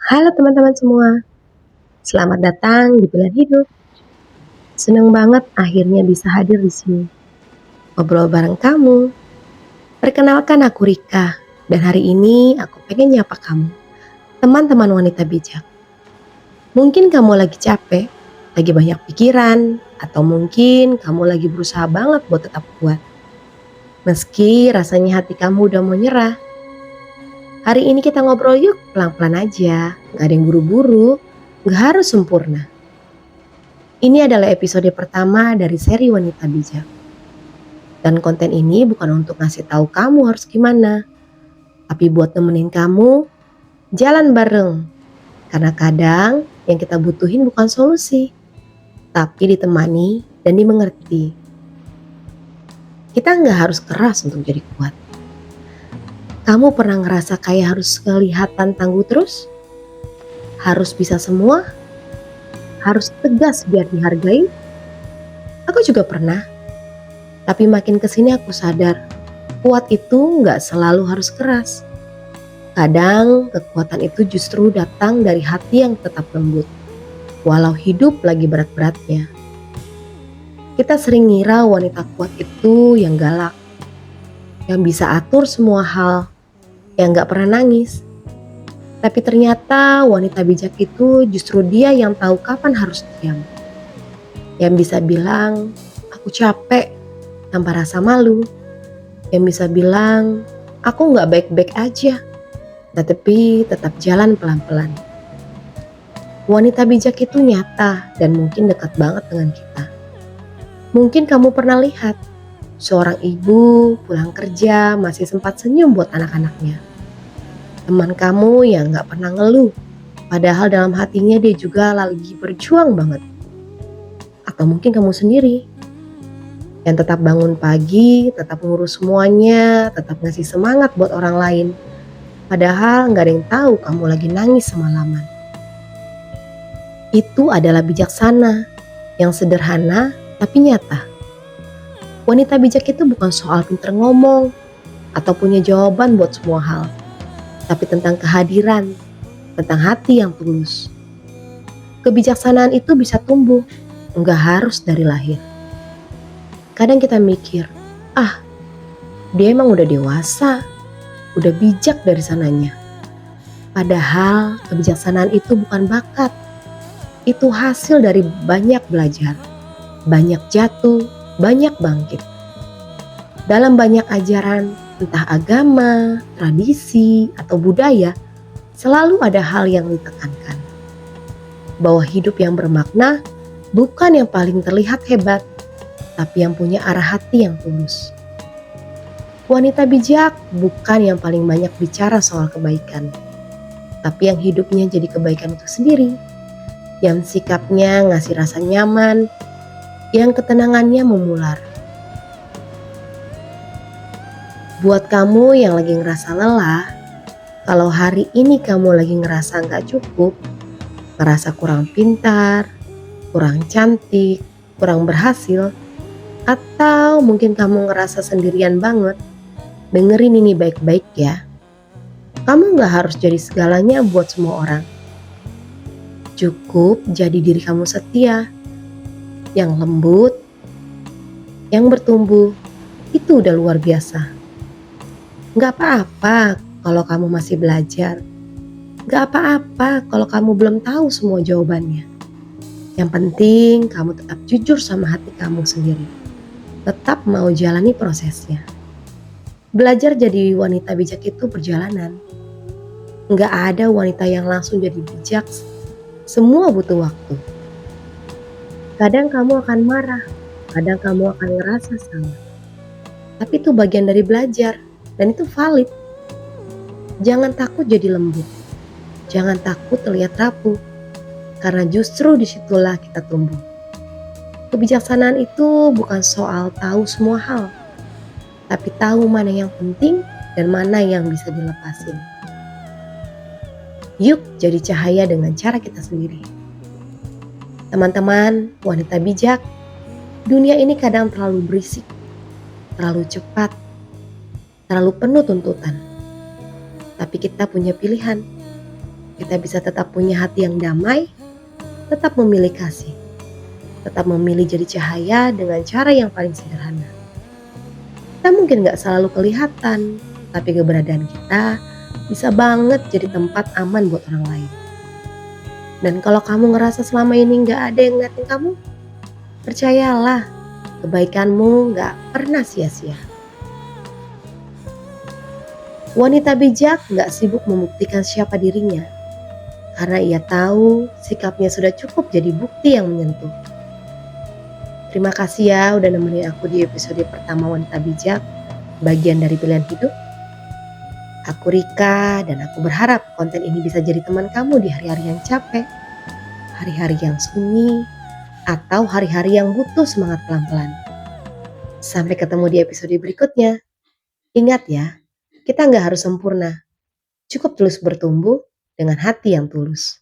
Halo teman-teman semua, selamat datang di Pilihan Hidup. Seneng banget akhirnya bisa hadir di sini. Ngobrol bareng kamu. Perkenalkan aku Rika, dan hari ini aku pengen nyapa kamu, teman-teman wanita bijak. Mungkin kamu lagi capek, lagi banyak pikiran, atau mungkin kamu lagi berusaha banget buat tetap kuat. Meski rasanya hati kamu udah mau nyerah. Hari ini kita ngobrol yuk pelan-pelan aja, gak ada yang buru-buru, gak harus sempurna. Ini adalah episode pertama dari seri Wanita Bijak. Dan konten ini bukan untuk ngasih tahu kamu harus gimana, tapi buat nemenin kamu jalan bareng. Karena kadang yang kita butuhin bukan solusi, tapi ditemani dan dimengerti. Kita nggak harus keras untuk jadi kuat. Kamu pernah ngerasa kayak harus kelihatan tangguh terus? Harus bisa semua? Harus tegas biar dihargai? Aku juga pernah. Tapi makin kesini aku sadar, kuat itu nggak selalu harus keras. Kadang kekuatan itu justru datang dari hati yang tetap lembut, walau hidup lagi berat-beratnya. Kita sering ngira wanita kuat itu yang galak, yang bisa atur semua hal, yang nggak pernah nangis. Tapi ternyata wanita bijak itu justru dia yang tahu kapan harus diam. Yang bisa bilang, aku capek, tanpa rasa malu. Yang bisa bilang, aku gak baik-baik aja, tapi tetap jalan pelan-pelan. Wanita bijak itu nyata dan mungkin dekat banget dengan kita. Mungkin kamu pernah lihat, seorang ibu pulang kerja masih sempat senyum buat anak-anaknya. Teman kamu yang gak pernah ngeluh, padahal dalam hatinya dia juga lagi berjuang banget. Atau mungkin kamu sendiri, yang tetap bangun pagi, tetap ngurus semuanya, tetap ngasih semangat buat orang lain. Padahal gak ada yang tahu kamu lagi nangis semalaman. Itu adalah bijaksana, yang sederhana tapi nyata. Wanita bijak itu bukan soal pinter ngomong, atau punya jawaban buat semua hal. Tapi tentang kehadiran, tentang hati yang tulus. Kebijaksanaan itu bisa tumbuh, gak harus dari lahir. Kadang kita mikir, dia emang udah dewasa, udah bijak dari sananya. Padahal kebijaksanaan itu bukan bakat, itu hasil dari banyak belajar, banyak jatuh, banyak bangkit. Dalam banyak ajaran, entah agama, tradisi, atau budaya, selalu ada hal yang ditekankan. Bahwa hidup yang bermakna bukan yang paling terlihat hebat, tapi yang punya arah hati yang tulus. Wanita bijak bukan yang paling banyak bicara soal kebaikan, tapi yang hidupnya jadi kebaikan itu sendiri, yang sikapnya ngasih rasa nyaman, yang ketenangannya memular. Buat kamu yang lagi ngerasa lelah, kalau hari ini kamu lagi ngerasa gak cukup, ngerasa kurang pintar, kurang cantik, kurang berhasil, atau mungkin kamu ngerasa sendirian banget, dengerin ini baik-baik ya. Kamu gak harus jadi segalanya buat semua orang. Cukup jadi diri kamu setia, yang lembut, yang bertumbuh, itu udah luar biasa. Gak apa-apa kalau kamu masih belajar. Gak apa-apa kalau kamu belum tahu semua jawabannya. Yang penting kamu tetap jujur sama hati kamu sendiri. Tetap mau jalani prosesnya. Belajar jadi wanita bijak itu perjalanan. Nggak ada wanita yang langsung jadi bijak. Semua butuh waktu. Kadang kamu akan marah, kadang kamu akan ngerasa salah. Tapi itu bagian dari belajar, dan itu valid. Jangan takut jadi lembut. Jangan takut terlihat rapuh. Karena justru disitulah kita tumbuh. Kebijaksanaan itu bukan soal tahu semua hal, tapi tahu mana yang penting dan mana yang bisa dilepasin. Yuk jadi cahaya dengan cara kita sendiri. Teman-teman, wanita bijak, dunia ini kadang terlalu berisik, terlalu cepat, terlalu penuh tuntutan. Tapi kita punya pilihan. Kita bisa tetap punya hati yang damai, tetap memilih kasih, tetap memilih jadi cahaya dengan cara yang paling sederhana. Kita mungkin gak selalu kelihatan, tapi keberadaan kita bisa banget jadi tempat aman buat orang lain. Dan kalau kamu ngerasa selama ini gak ada yang ngeliatin kamu, percayalah, kebaikanmu gak pernah sia-sia. Wanita bijak gak sibuk membuktikan siapa dirinya, karena ia tahu sikapnya sudah cukup jadi bukti yang menyentuh. Terima kasih ya udah nemenin aku di episode pertama Wanita Bijak, bagian dari pilihan hidup. Aku Rika dan aku berharap konten ini bisa jadi teman kamu di hari-hari yang capek, hari-hari yang sunyi, atau hari-hari yang butuh semangat pelan-pelan. Sampai ketemu di episode berikutnya. Ingat ya, kita nggak harus sempurna. Cukup terus bertumbuh dengan hati yang tulus.